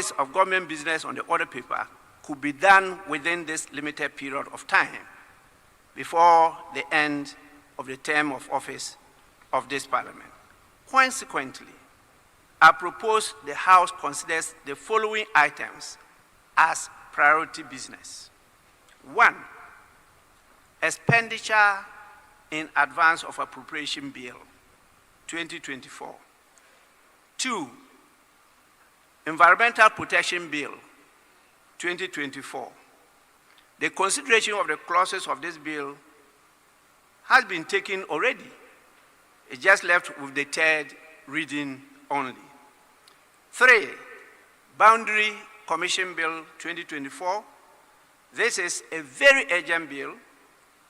days of government business on the order paper could be done within this limited period of time before the end of the term of office of this Parliament. Consequently, I propose the House considers the following items as priority business. 1, expenditure in advance of appropriation bill 2024. 2, environmental protection bill 2024. The consideration of the clauses of this bill has been taken already. It's just left with the third reading only. 3, Boundary Commission Bill 2024. This is a very urgent bill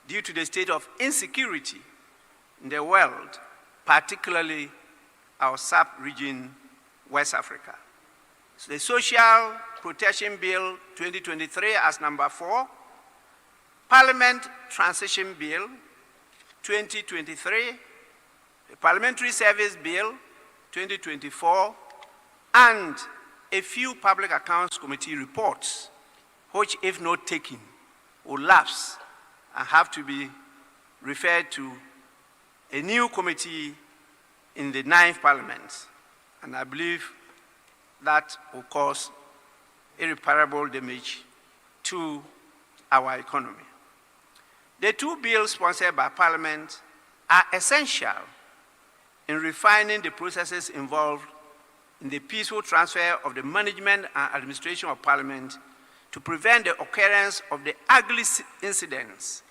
due to the state of insecurity in the world, particularly our sub-region, West Africa. So the Social Protection Bill 2023 as number 4, Parliament Transition Bill 2023, the Parliamentary Service Bill 2024, and a few Public Accounts Committee reports, which, if not taken, will lapse and have to be referred to a new committee in the 9th Parliament. And I believe that will cause irreparable damage to our economy. The 2 bills sponsored by Parliament are essential in refining the processes involved in the peaceful transfer of the management and administration of Parliament to prevent the occurrence of the ugly incidents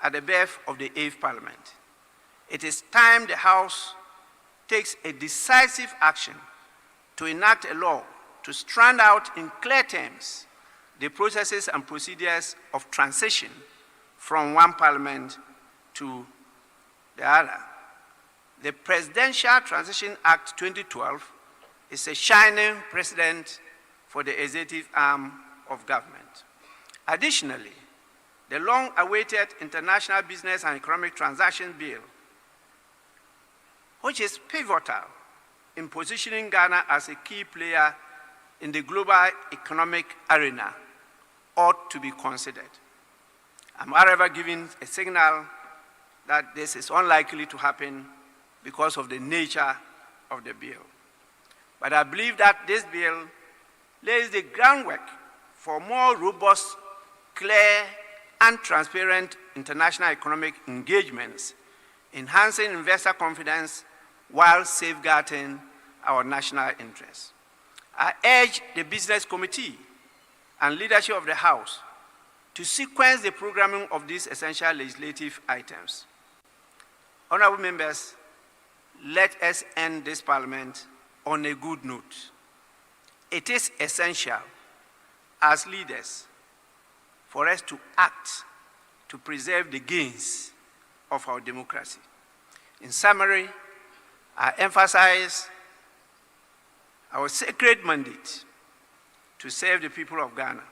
at the birth of the 8th Parliament. It is time the House takes a decisive action to enact a law to strand out in clear terms the processes and procedures of transition from one Parliament to the other. The Presidential Transition Act 2012 is a shining precedent for the executive arm of government. Additionally, the long-awaited International Business and Economic Transaction Bill, which is pivotal in positioning Ghana as a key player in the global economic arena, ought to be considered. I'm, however, giving a signal that this is unlikely to happen because of the nature of the bill. But I believe that this bill lays the groundwork for more robust, clear, and transparent international economic engagements, enhancing investor confidence while safeguarding our national interests. I urge the Business Committee and leadership of the House to sequence the programming of these essential legislative items. Honorable members, let us end this Parliament on a good note. It is essential as leaders for us to act to preserve the gains of our democracy. In summary, I emphasize our sacred mandate to serve the people of Ghana.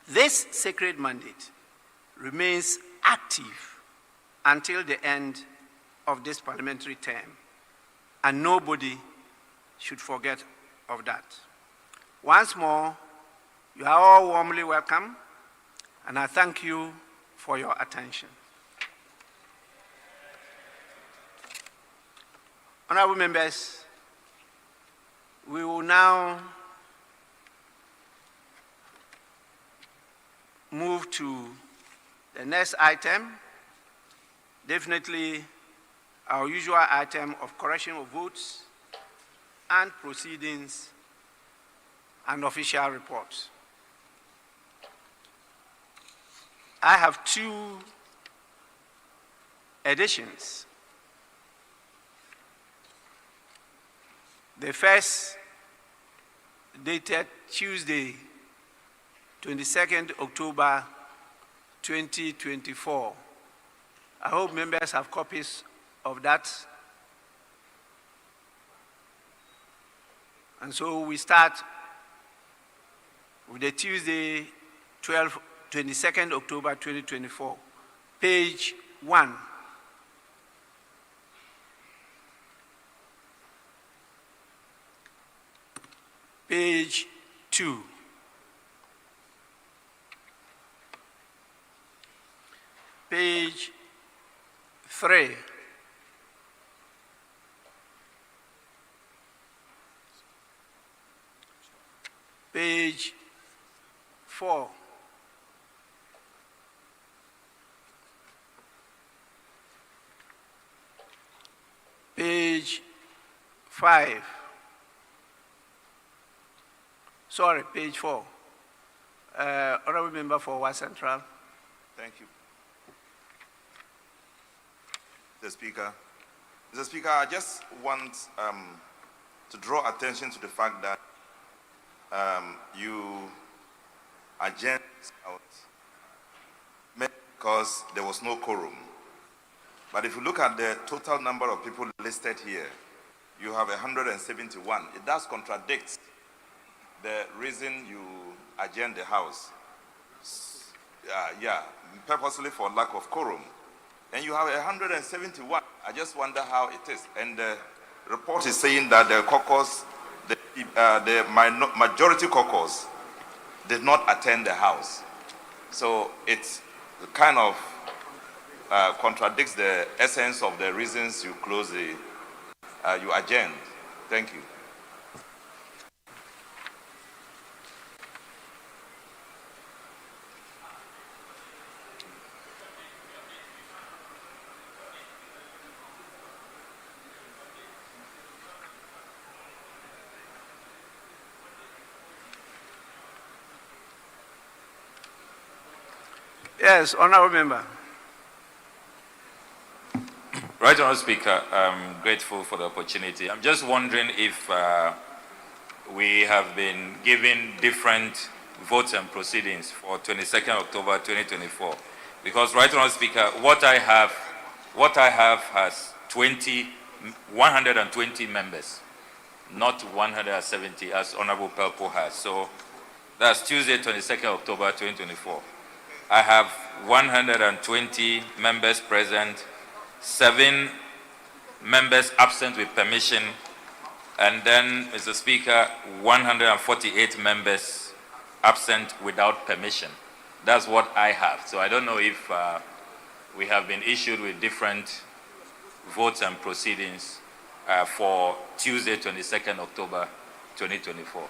This sacred mandate remains active until the end of this parliamentary term, and nobody should forget of that. Once more, you are all warmly welcome, and I thank you for your attention. Honorable members, we will now move to the next item, definitely our usual item of correction of votes and proceedings and official reports. I have 2 additions. The first, dated Tuesday, 22nd October 2024. I hope members have copies of that. And so we start with the Tuesday, 22nd October 2024, page 1. Page 2. Page 3. Page 4. Page 5. Sorry, page 4. Honorable Member for West Central. Thank you. Mr. Speaker. Mr. Speaker, I just want to draw attention to the fact that you adjourned out because there was no quorum. But if you look at the total number of people listed here, you have 171. It does contradict the reason you adjourned the House. Purposely for lack of quorum. And you have 171. I just wonder how it is. And the report is saying that the caucus, the majority caucus, did not attend the House. So it kind of contradicts the essence of the reasons you close the, you adjourned. Thank you. Yes, Honorable Member. Right, Honourable Speaker, I'm grateful for the opportunity. I'm just wondering if we have been given different votes and proceedings for 22nd October 2024. Because, right, Honourable Speaker, what I have has 120 members, not 170 as Honourable Pelpo has. So that's Tuesday, 22nd October 2024. I have 120 members present, 7 members absent with permission, and then, Mr. Speaker, 148 members absent without permission. That's what I have. So I don't know if we have been issued with different votes and proceedings for Tuesday, 22nd October 2024.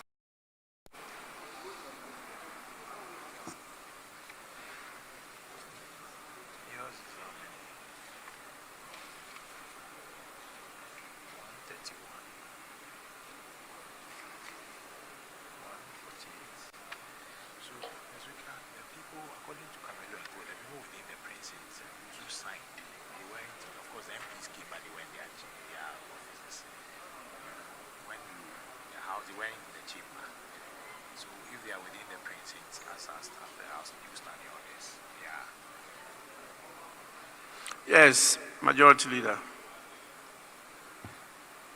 Yes, Majority Leader.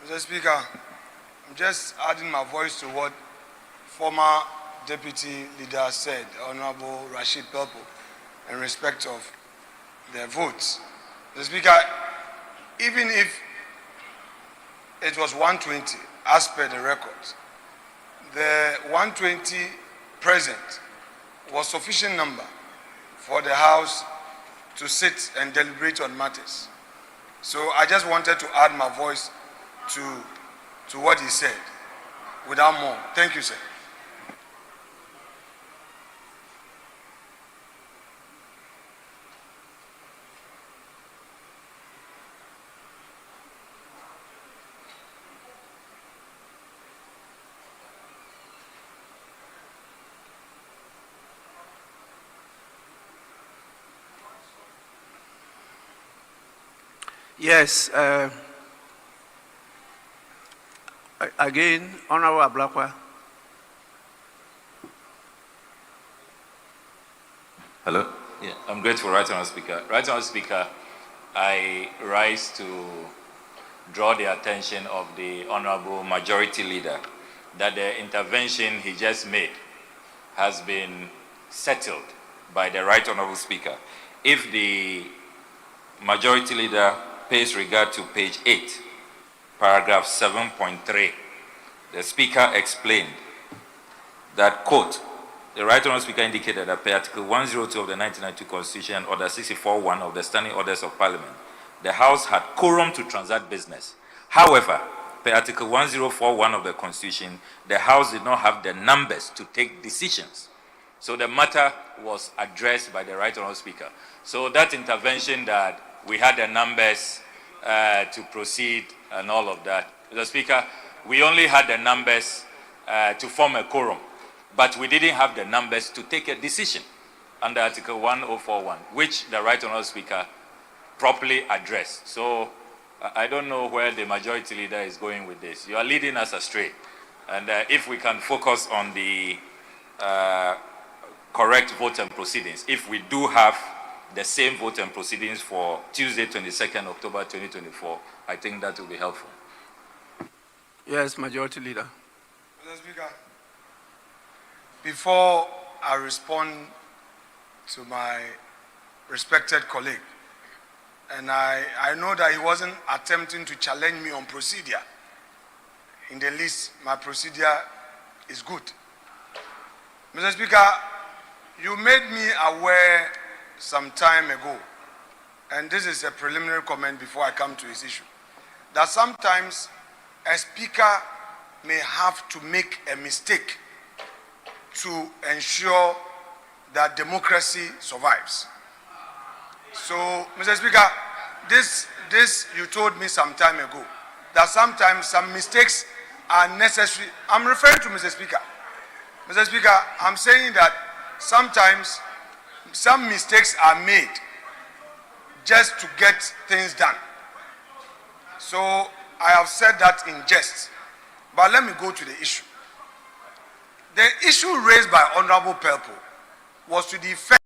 Mr. Speaker, I'm just adding my voice to what former Deputy Leader said, Honorable Rashid Pelpo, in respect of their votes. Mr. Speaker, even if it was 120, as per the records, the 120 present was sufficient number for the House to sit and deliberate on matters. So I just wanted to add my voice to what he said, without more. Thank you, sir. Yes. Again, Honorable Ablakwa. Hello? Yeah, I'm grateful, Right Honourable Speaker. Right Honourable Speaker, I rise to draw the attention of the Honourable Majority Leader that the intervention he just made has been settled by the Right Honourable Speaker. If the Majority Leader pays regard to page 8, paragraph 7.3, the Speaker explained that, quote, the Right Honourable Speaker indicated that per Article 102 of the 1992 Constitution and Order 64.1 of the Standing Orders of Parliament, the House had quorum to transact business. However, per Article 1041 of the Constitution, the House did not have the numbers to take decisions. So the matter was addressed by the Right Honourable Speaker. So that intervention that we had the numbers to proceed and all of that, Mr. Speaker, we only had the numbers to form a quorum, but we didn't have the numbers to take a decision under Article 1041, which the Right Honourable Speaker properly addressed. So I don't know where the majority leader is going with this. You are leading us astray. And if we can focus on the correct vote and proceedings, if we do have the same vote and proceedings for Tuesday, 22nd October 2024, I think that will be helpful. Yes, Majority Leader. Mr. Speaker, before I respond to my respected colleague, and I know that he wasn't attempting to challenge me on procedure. In the least, my procedure is good. Mr. Speaker, you made me aware some time ago, and this is a preliminary comment before I come to his issue, that sometimes a speaker may have to make a mistake to ensure that democracy survives. So, Mr. Speaker, this you told me some time ago, that sometimes some mistakes are necessary. I'm referring to Mr. Speaker. Mr. Speaker, I'm saying that sometimes some mistakes are made just to get things done. So I have said that in jest, but let me go to the issue. The issue raised by Honorable Pelpo was to the effect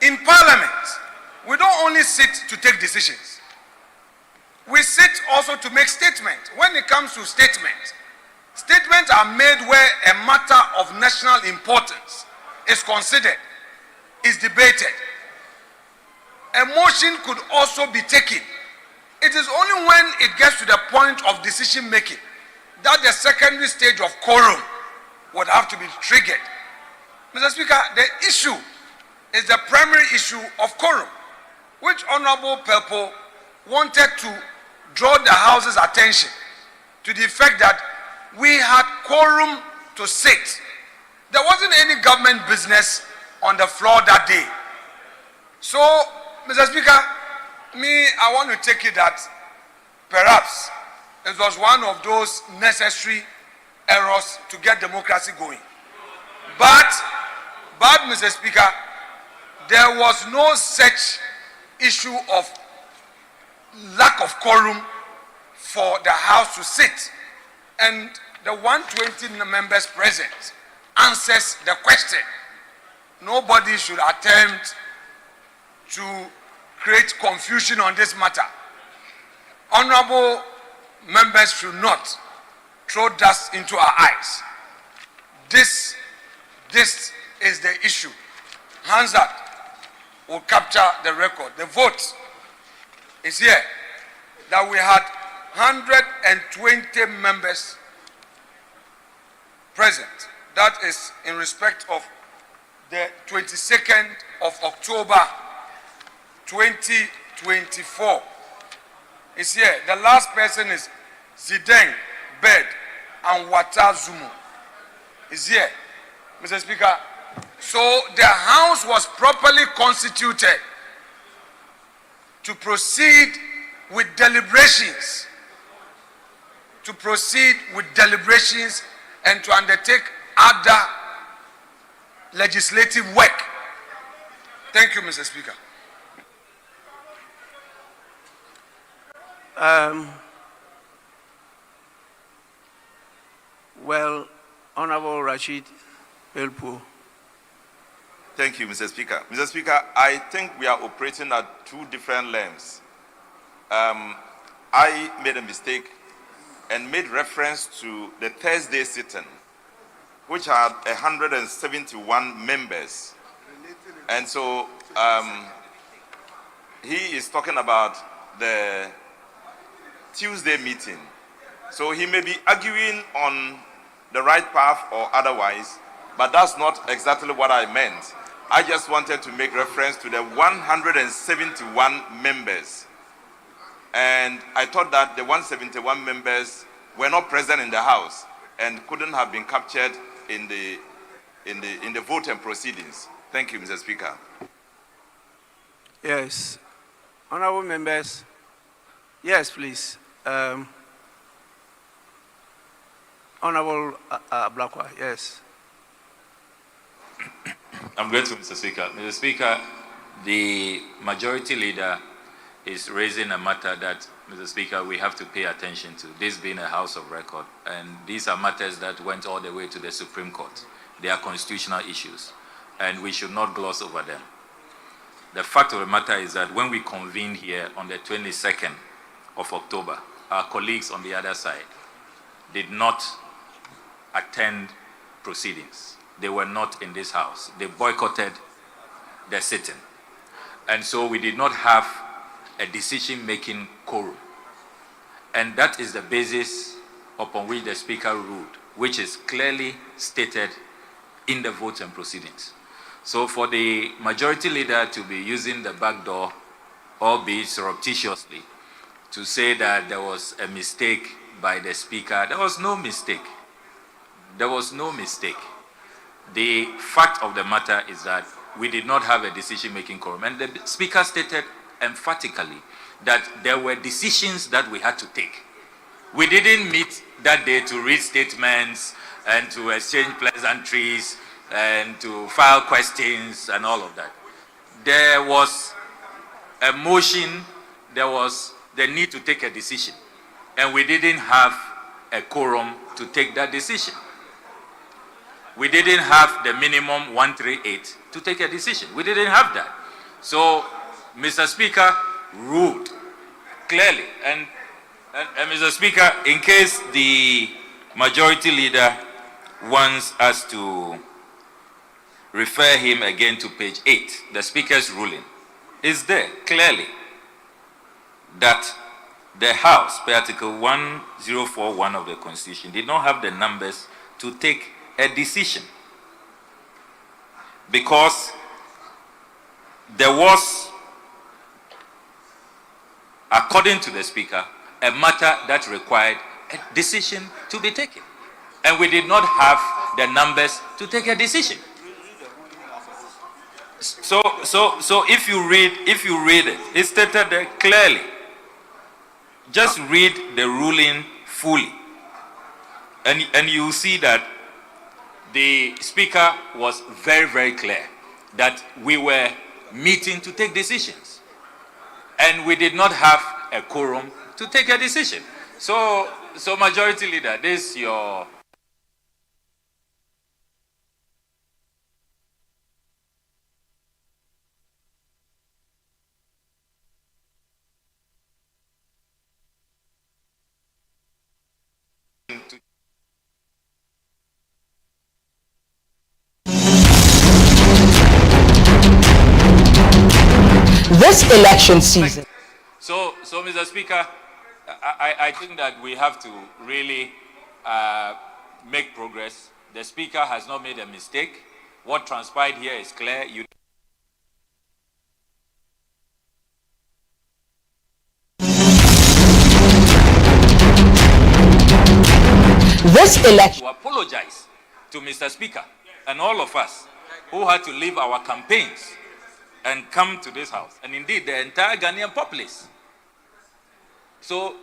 in Parliament, we don't only sit to take decisions. We sit also to make statements. When it comes to statements, statements are made where a matter of national importance is considered, is debated. A motion could also be taken. It is only when it gets to the point of decision making that the secondary stage of quorum would have to be triggered. Mr. Speaker, the issue is the primary issue of quorum, which Honorable Pelpo wanted to draw the House's attention to the fact that we had quorum to sit. There wasn't any government business on the floor that day. So, Mr. Speaker, I want to take it that perhaps it was one of those necessary errors to get democracy going. But Mr. Speaker, there was no such issue of lack of quorum for the House to sit. And the 120 members present answers the question. Nobody should attempt to create confusion on this matter. Honorable members should not throw dust into our eyes. This is the issue. Hands up will capture the record. The vote is here that we had 120 members present. That is in respect of the 22nd of October 2024. It's here. The last person is Zidane Bed and Wata Zumo. Is here, Mr. Speaker. So the House was properly constituted to proceed with deliberations. And to undertake other legislative work. Thank you, Mr. Speaker. Well, Honorable Rashid Pelpo. Thank you, Mr. Speaker. Mr. Speaker, I think we are operating at two different levels. I made a mistake and made reference to the Thursday sitting, which had 171 members. And so he is talking about the Tuesday meeting. So he may be arguing on the right path or otherwise, but that's not exactly what I meant. I just wanted to make reference to the 171 members. And I thought that the 171 members were not present in the House and couldn't have been captured in the vote and proceedings. Thank you, Mr. Speaker. Yes. Honorable members. Yes, please. Honorable Blackwell, yes. I'm grateful, Mr. Speaker. Mr. Speaker, the majority leader is raising a matter that, Mr. Speaker, we have to pay attention to. This being a House of Record, and these are matters that went all the way to the Supreme Court. They are constitutional issues, and we should not gloss over them. The fact of the matter is that when we convened here on the 22nd of October, our colleagues on the other side did not attend proceedings. They were not in this House. They boycotted the sitting. And so we did not have a decision-making quorum. And that is the basis upon which the Speaker ruled, which is clearly stated in the votes and proceedings. So for the majority leader to be using the back door, albeit surreptitiously, to say that there was a mistake by the Speaker, there was no mistake. There was no mistake. The fact of the matter is that we did not have a decision-making quorum. And the Speaker stated emphatically that there were decisions that we had to take. We didn't meet that day to read statements and to exchange pleasantries and to file questions and all of that. There was a motion, there was the need to take a decision. And we didn't have a quorum to take that decision. We didn't have the minimum 138 to take a decision. We didn't have that. So, Mr. Speaker ruled clearly. And Mr. Speaker, in case the majority leader wants us to refer him again to page 8, the Speaker's ruling is there clearly that the House, per Article 1041 of the Constitution, did not have the numbers to take a decision because there was, according to the Speaker, a matter that required a decision to be taken. And we did not have the numbers to take a decision. So if you read it, it's stated there clearly. Just read the ruling fully. And you see that the Speaker was very, very clear that we were meeting to take decisions. And we did not have a quorum to take a decision. So Majority Leader, this your... This election season. So Mr. Speaker, I think that we have to really make progress. The Speaker has not made a mistake. What transpired here is clear. This election. To apologize to Mr. Speaker and all of us who had to leave our campaigns and come to this House, and indeed the entire Ghanaian populace. So,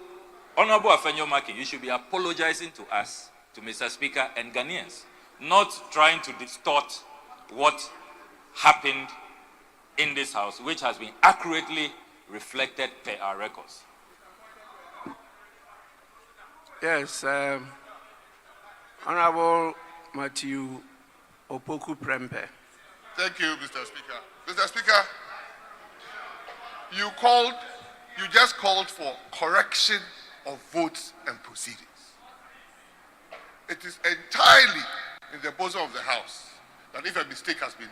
Honorable Afenyo-Markin, you should be apologizing to us, to Mr. Speaker and Ghanaians, not trying to distort what happened in this House, which has been accurately reflected per our records. Yes, Honorable Matthew Opoku Prempe. Thank you, Mr. Speaker. Mr. Speaker, you just called for correction of votes and proceedings. It is entirely in the bosom of the House that if a mistake has been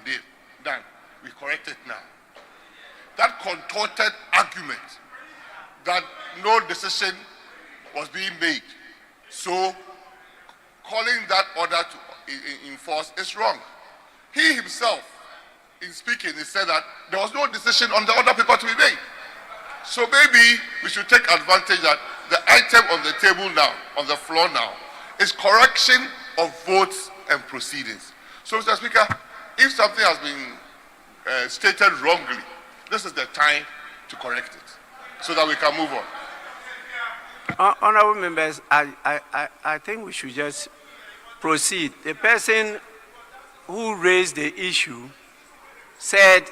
done, we correct it now. That contorted argument that no decision was being made, so calling that order to enforce is wrong. He himself, in speaking, he said that there was no decision on the order paper to be made. So maybe we should take advantage that the item on the table now, on the floor now, is correction of votes and proceedings. So, Mr. Speaker, if something has been stated wrongly, this is the time to correct it so that we can move on. Honorable members, I think we should just proceed. The person who raised the issue said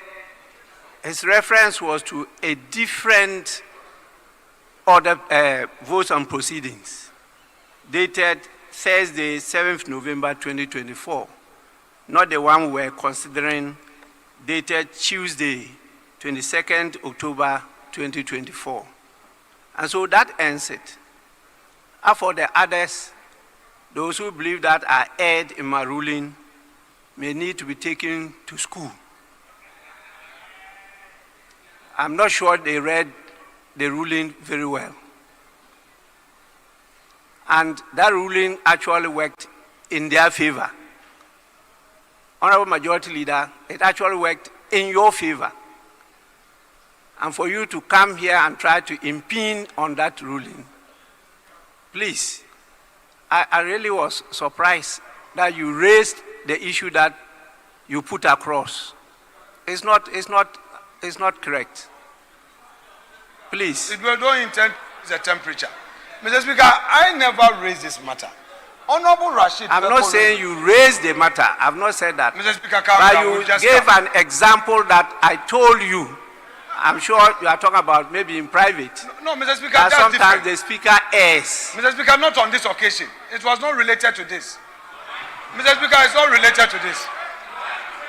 his reference was to a different order, votes and proceedings, dated Thursday, 7th November 2024, not the one we're considering, dated Tuesday, 22nd October 2024. And so that ends it. And for the others, those who believe that are erred in my ruling may need to be taken to school. I'm not sure they read the ruling very well. And that ruling actually worked in their favor. Honorable Majority Leader, it actually worked in your favor. And for you to come here and try to impede on that ruling, please, I really was surprised that you raised the issue that you put across. It's not correct. Please. It will don't intend the temperature. Mr. Speaker, I never raised this matter. Honorable Rashid. I'm not saying you raised the matter. I've not said that. Mr. Speaker, calm but down. you gave an example that I told you. I'm sure you are talking about maybe in private. No, Mr. Speaker, that that's sometimes different. the speaker errs. Mr. Speaker, not on this occasion. It was not related to this. Mr. Speaker, it's not related to this.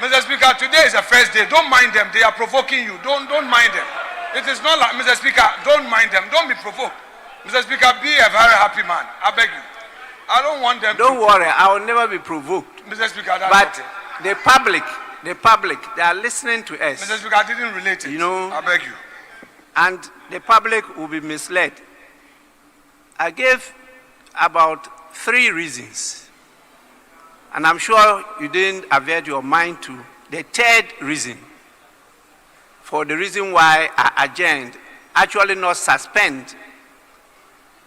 Mr. Speaker, today is the first day. Don't mind them. They are provoking you. Don't mind them. It is not like, Mr. Speaker, don't mind them. Don't be provoked. Mr. Speaker, be a very happy man. I beg you. I don't want them Don't worry, I will never be provoked. Mr. Speaker, that's but okay. the public, they are listening to us. Mr. Speaker, I didn't relate it. You know, I beg you. And the public will be misled. I gave about 3 reasons. And I'm sure you didn't avert your mind to the 3rd reason. For the reason why I adjourned, actually not suspend,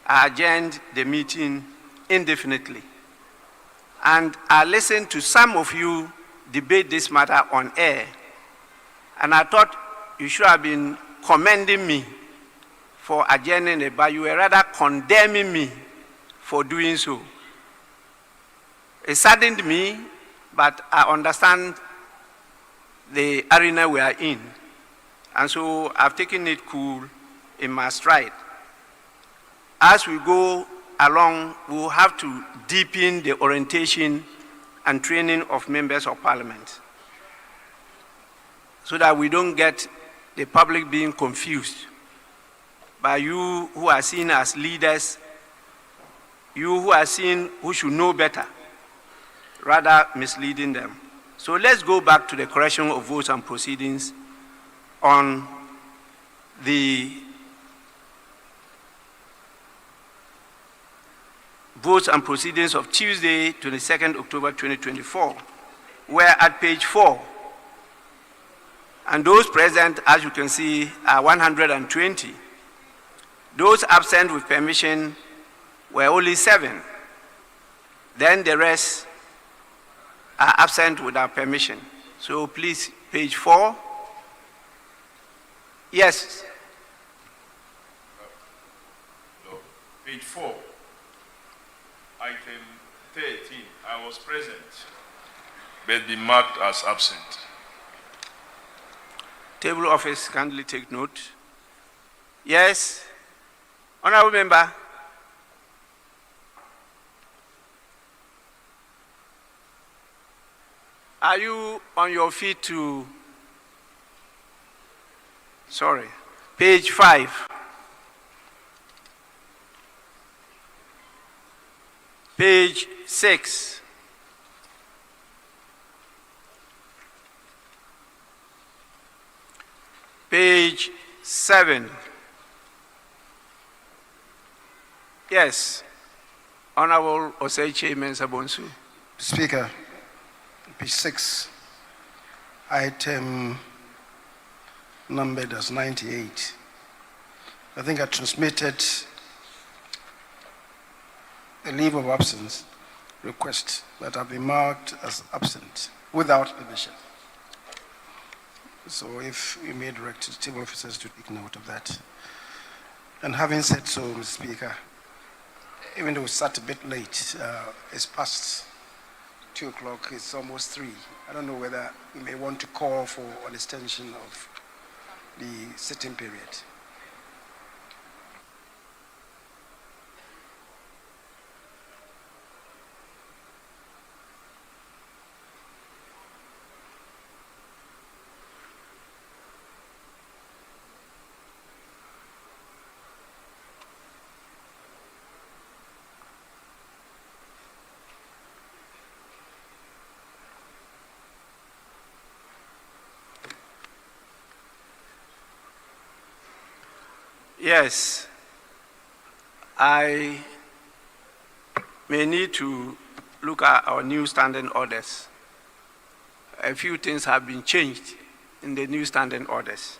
I adjourned the meeting indefinitely. And I listened to some of you debate this matter on air. And I thought you should have been commending me for adjourning it, but you were rather condemning me for doing so. It saddened me, but I understand the arena we are in. And so I've taken it cool in my stride. As we go along, we'll have to deepen the orientation and training of members of parliament so that we don't get the public being confused by you who are seen as leaders, you who are seen who should know better, rather misleading them. So let's go back to the correction of votes and proceedings on the votes and proceedings of Tuesday, 22nd October 2024. We're at page 4. And those present, as you can see, are 120. Those absent with permission were only 7. Then the rest are absent without permission. So please, page 4. Yes. No, page 4. Item 13, I was present, but be marked as absent. Table office, kindly take note. Yes. Honorable member. Are you on your feet to, sorry, page 5. Page 6. Page 7. Yes, Honorable Oseche Mensah-Bonsu. Speaker, page 6, item numbered as 98. I think I transmitted a leave of absence request that have been marked as absent without permission. So if you may direct the table officers to take note of that. And having said so, Mr. Speaker, even though we sat a bit late, it's past 2 o'clock, it's almost 3. I don't know whether we may want to call for an extension of the sitting period. Yes, I may need to look at our new standing orders. A few things have been changed in the new standing orders.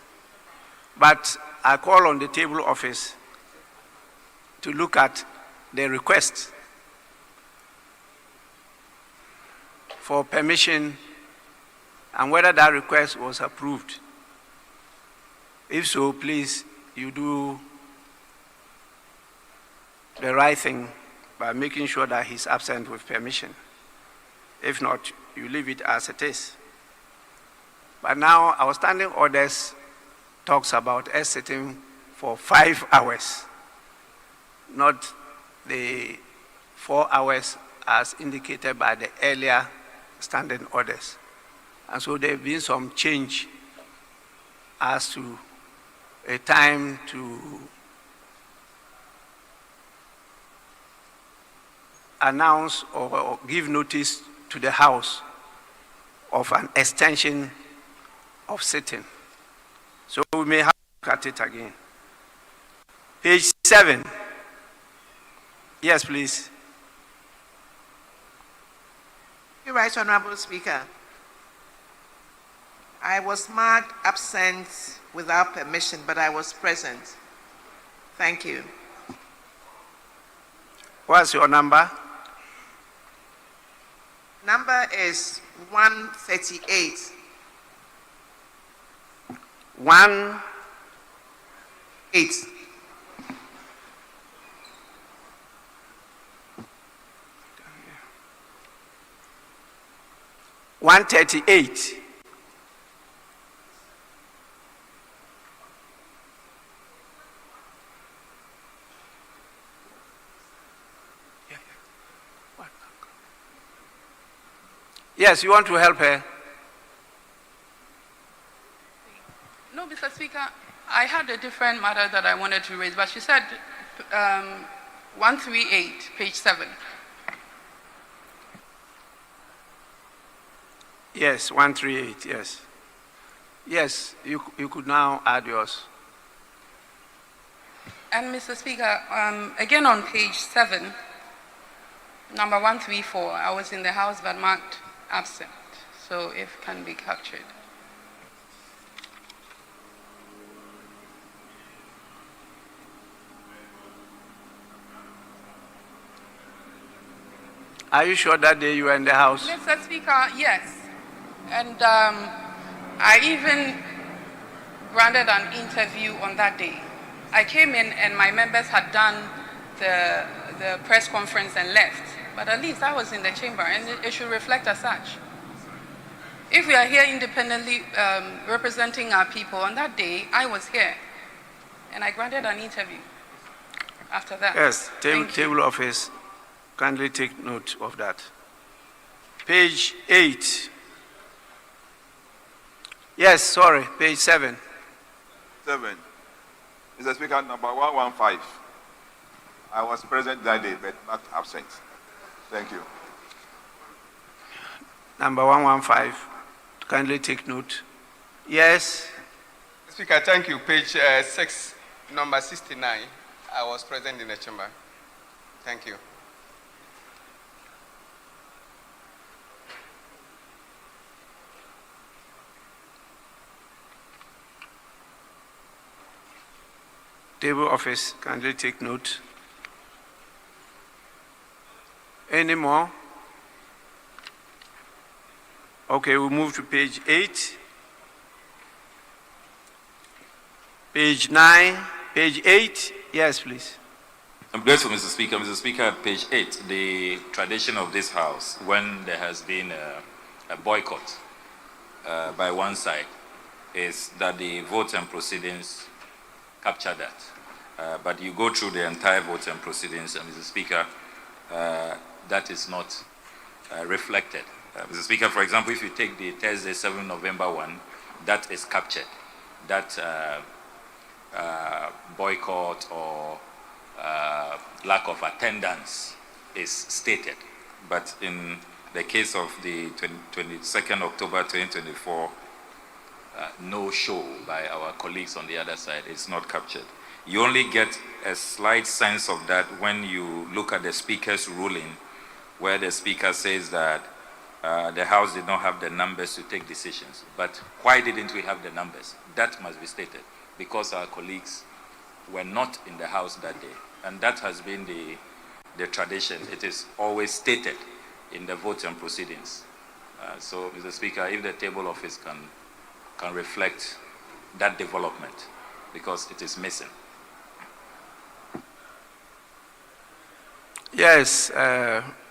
But I call on the table office to look at the request for permission and whether that request was approved. If so, please, you do the right thing by making sure that he's absent with permission. If not, you leave it as it is. But now our standing orders talks about us sitting for 5 hours, not the 4 hours as indicated by the earlier standing orders. And so there have been some change as to a time to announce or give notice to the House of an extension of sitting. So we may have to look at it again. Page 7. Yes, please. You're right, Honorable Speaker. I was marked absent without permission, but I was present. Thank you. What's your number? Number is 138. 1. 8. $138. Yes, you want to help her? No, Mr. Speaker, I had a different matter that I wanted to raise, but she said 138, page 7. Yes, 138, yes. Yes, you could now add yours. And Mr. Speaker, again on page 7, number 134, I was in the House but marked absent, so if can be captured. Are you sure that day you were in the House? Mr. Speaker, yes. And I even granted an interview on that day. I came in and my members had done the press conference and left. But at least I was in the chamber, and it should reflect as such. If we are here independently representing our people, on that day, I was here, and I granted an interview after that. Yes, table office, kindly take note of that. Page 8. Yes, sorry, page 7. 7. Mr. Speaker, number 115. I was present that day, but not absent. Thank you. Number 115. Kindly take note. Yes. Speaker, thank you. Page 6, number 69. I was present in the chamber. Thank you. Table office, kindly take note. Any more? Okay, we'll move to page 8. Page 9, page 8. Yes, please. I'm grateful, Mr. Speaker. Mr. Speaker, page 8, the tradition of this House, when there has been a boycott by one side, is that the votes and proceedings capture that. But you go through the entire votes and proceedings, and Mr. Speaker, that is not reflected. Mr. Speaker, for example, if you take the Thursday, 7 November 1, that is captured. That boycott or lack of attendance is stated. But in the case of the 22nd October 2024, no show by our colleagues on the other side is not captured. You only get a slight sense of that when you look at the Speaker's ruling, where the Speaker says that the House did not have the numbers to take decisions. But why didn't we have the numbers? That must be stated, because our colleagues were not in the House that day. And that has been the tradition. It is always stated in the votes and proceedings. So, Mr. Speaker, if the table office can reflect that development, because it is missing. Yes,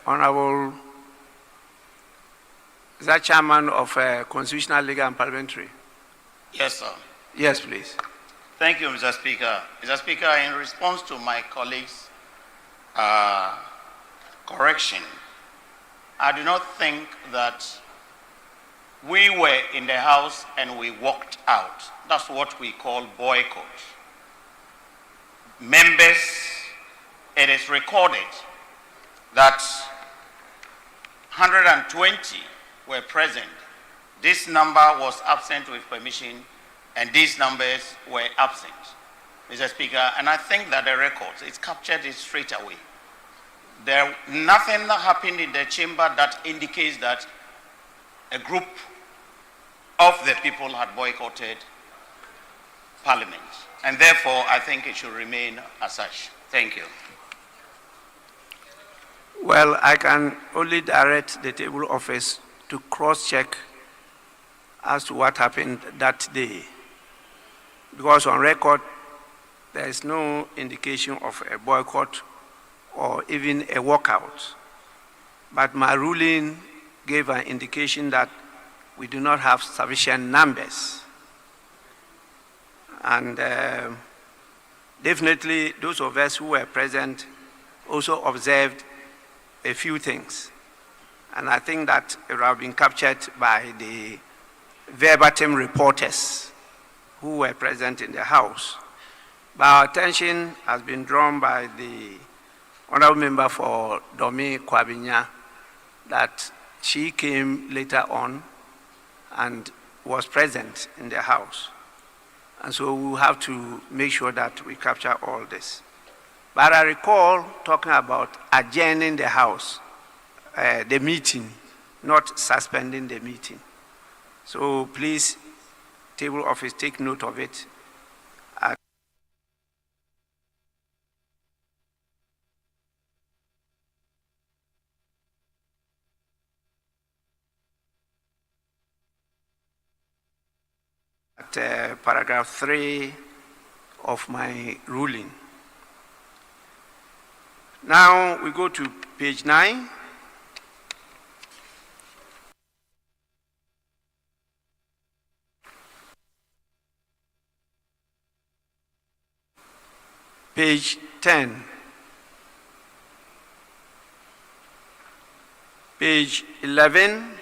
Honorable, is that Chairman of Constitutional, Legal and Parliamentary? Yes, sir. Yes, please. Thank you, Mr. Speaker. Mr. Speaker, in response to my colleague's correction, I do not think that we were in the House and we walked out. That's what we call boycott. Members, it is recorded that 120 were present. This number was absent with permission, and these numbers were absent, Mr. Speaker. And I think that the records, it's captured it straight away. Nothing happened in the chamber that indicates that a group of the people had boycotted Parliament. And therefore, I think it should remain as such. Thank you. Well, I can only direct the table office to cross-check as to what happened that day. Because on record, there is no indication of a boycott or even a walkout. But my ruling gave an indication that we do not have sufficient numbers. And definitely those of us who were present also observed a few things. And I think that it would have been captured by the verbatim reporters who were present in the House. But our attention has been drawn by the Honorable Member for Domi Kwabinya that she came later on and was present in the House. And so we will have to make sure that we capture all this. But I recall talking about adjourning the House, the meeting, not suspending the meeting. So please, table office, take note of it. At paragraph 3 of my ruling. Now we go to page 9. Page 10. Page 11.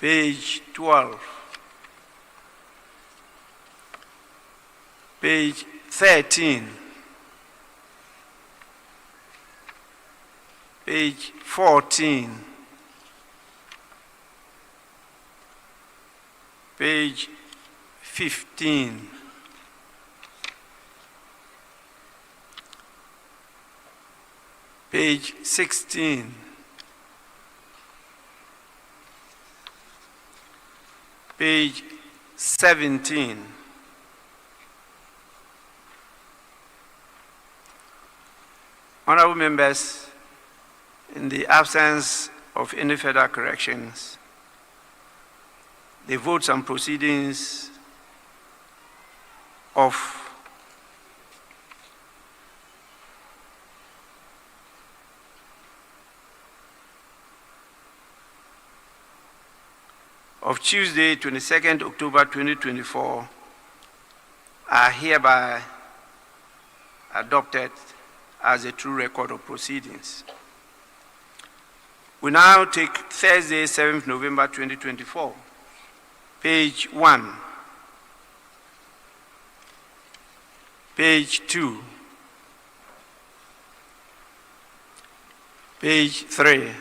page 12, page 13, page 14, page 15, page 16, page 17, honorable members, in the absence of any further corrections, the votes and proceedings of Tuesday, 22nd October 2024 are hereby adopted as a true record of proceedings. We now take Thursday, 7th November 2024, page 1, page 2, page 3,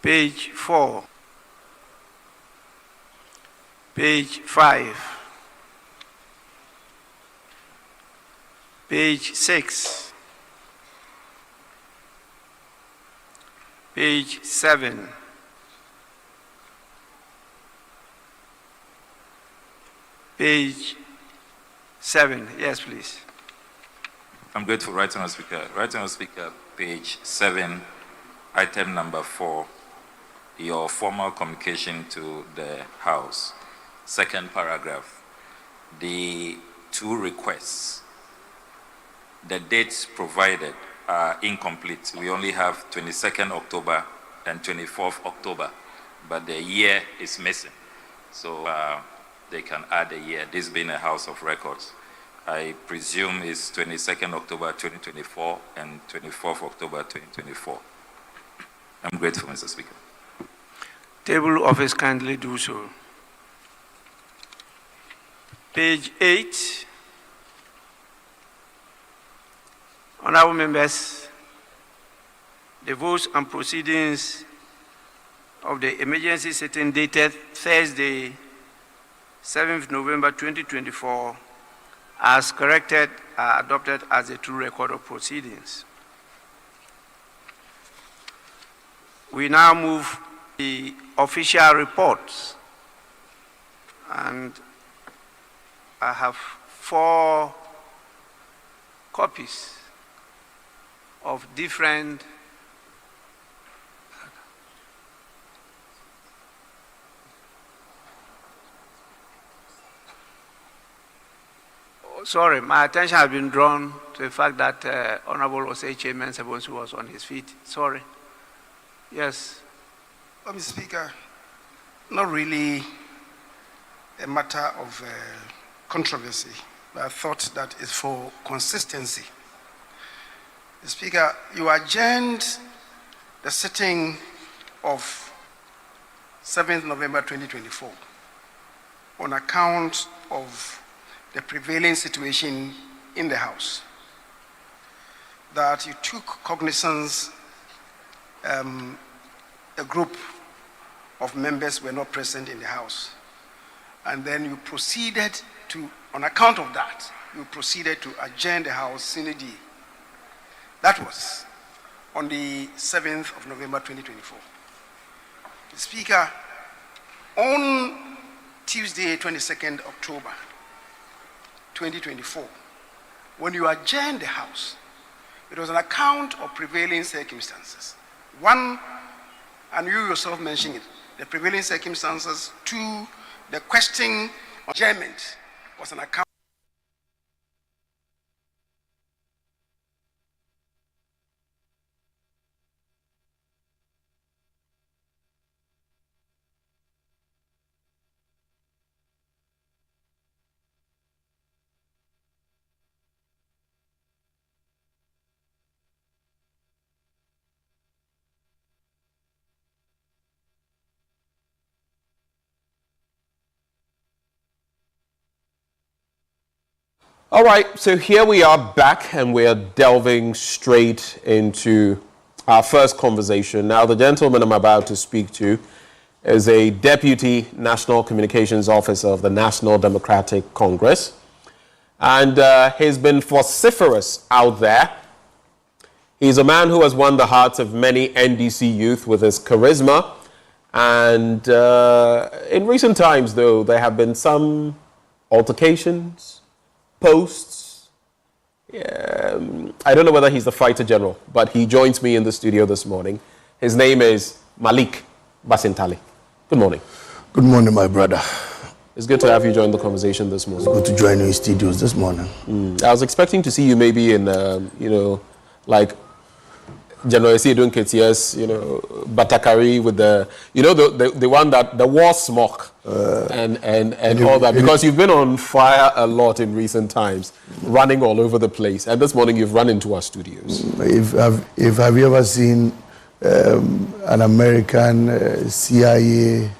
page 4, page 5, page 6, page 7, page 7. Yes, please. I'm grateful, Right Honourable Speaker. Right Honourable Speaker, page 7, item number 4, your formal communication to the House. Second paragraph, the two requests, the dates provided are incomplete. We only have 22nd October and 24th October, but the year is missing. So they can add a year, this being a House of Records. I presume it's 22nd October 2024 and 24th October 2024. I'm grateful, Mr. Speaker. Table office kindly do so. Page 8. Honorable members, the votes and proceedings of the emergency sitting dated Thursday, 7th November 2024, as corrected, are adopted as a true record of proceedings. We now move the official reports, and I have 4 copies of different sorry, my attention has been drawn to the fact that Honorable Osei Chairman Sebonsu was on his feet. Sorry. Yes. Mr. Speaker, not really a matter of controversy, but I thought that is for consistency. Mr. Speaker, you adjourned the sitting of 7th November 2024 on account of the prevailing situation in the House, that you took cognizance a group of members were not present in the House, and then you proceeded to, on account of that, you proceeded to adjourn the House sine die. That was on the 7th of November 2024. The Speaker, on Tuesday, 22nd October 2024, when you adjourned the House, it was an account of prevailing circumstances. One, and you yourself mentioned it, the prevailing circumstances. Two, the question of adjournment was an account All right, so here we are back and we are delving straight into our first conversation. Now, the gentleman I'm about to speak to is a Deputy National Communications Officer of the National Democratic Congress. And he's been vociferous out there. He's a man who has won the hearts of many NDC youth with his charisma. And in recent times, though, there have been some altercations, posts. I don't know whether he's the fighter general, but he joins me in the studio this morning. His name is Malik Basintali. Good morning. Good morning, my brother. It's good to have you join the conversation this morning. It's good to join you in studios this morning. I was expecting to see you maybe in, like General Esidun Ketias, Batakari with the one that, the war smoke and all that, because you've been on fire a lot in recent times, running all over the place. And this morning you've run into our studios. If have you ever seen an American CIA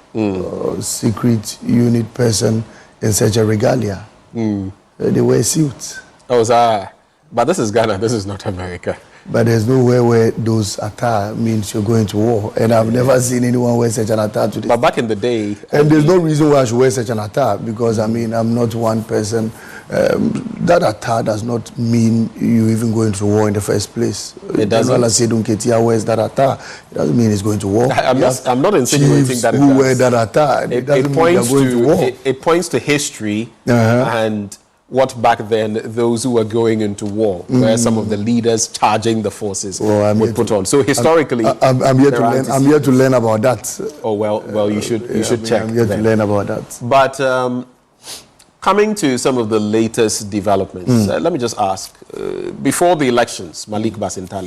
secret unit person in such a regalia? They wear suits. Oh, sir. But this is Ghana, this is not America. But there's nowhere where those attire means you're going to war. And I've never seen anyone wear such an attire today. But back in the day... And there's no reason why I should wear such an attire, because, I'm not one person. That attire does not mean you even going to war in the first place. It doesn't. General Esidun Ketia wears that attire. It doesn't mean he's going to war. I'm not insinuating that it who does. Wear that attire. It doesn't mean they're going to war. It points to history and what back then those who were going into war, where some of the leaders charging the forces would put on. So historically, I'm here to learn about that. Oh well, you should check. I'm here to learn about that. But coming to some of the latest developments, let me just ask: before the elections, Malik Basintali